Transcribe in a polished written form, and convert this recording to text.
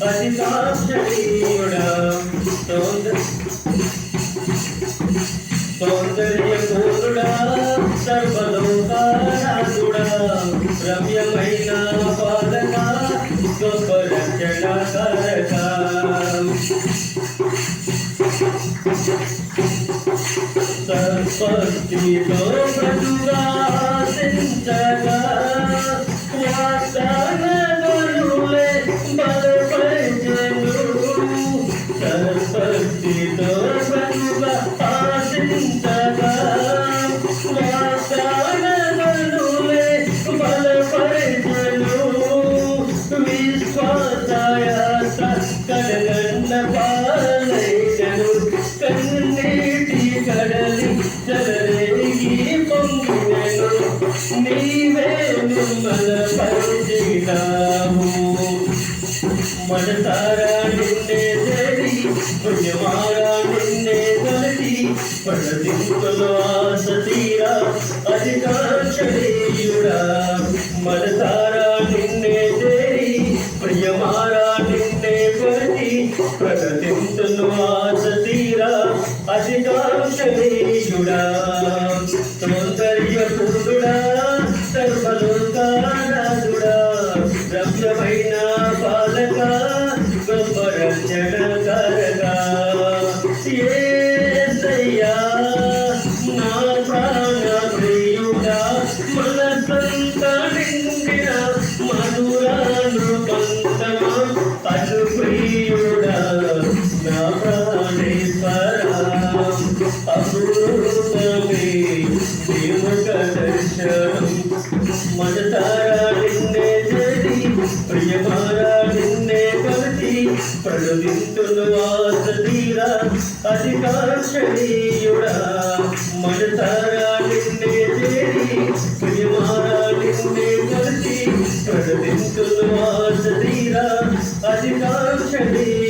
అధికాక్షణీయుడా సౌందర్యపూర్ణుడా సర్వలోకానాథుడా రమ్యమైన పాలక గొప్ప రక్షణకారక సర్వశక్తితో ప్రతిభాసించగా వాగ్దానములే బలపరచెను సర్వశక్తితో ప్రతిభాసించగా వాగ్దానములే బలపరచెను విశ్వాసయాత్ర కడగండ పాలైనను కన్నీటి కడలి జలరేగి పొంగినను నీవే నిమ్మల పరిచినావు మనసారా నిన్నే చేరి పుణ్యమారా నిన్నే కొలటి పడదింపులో ఆశ తీరా అధికాక్షణీయుడా మనసారా నిన్నే చేరి ప్రియమారా నిన్నే కొలటి ప్రకటించును ఆశ తీరా అధికాక్షణీయుడా సౌందర్యపూర్ణుడా సర్వలోకానాథుడా రమ్యమైన పాలక గొప్ప రక్షణకారక యేసయ్యా నా ప్రాణ ప్రియుడా మనసంతా నిండిన మధురానుబంధమా అనుప్రియుడా నా ప్రాణేశ్వరా అమృతమే దేవక దర్శనం మనసారా నిన్నే చేరి ప్రియమారా నిన్నే కొలటి ప్రళవింతును ఆశ తీరా అధికాక్షణీయుడా మనసారా నిన్నే చేరి ప్రియమారా నిన్నే కొలటి ప్రళవింతును ఆశ తీరా అధికాక్షణీయుడా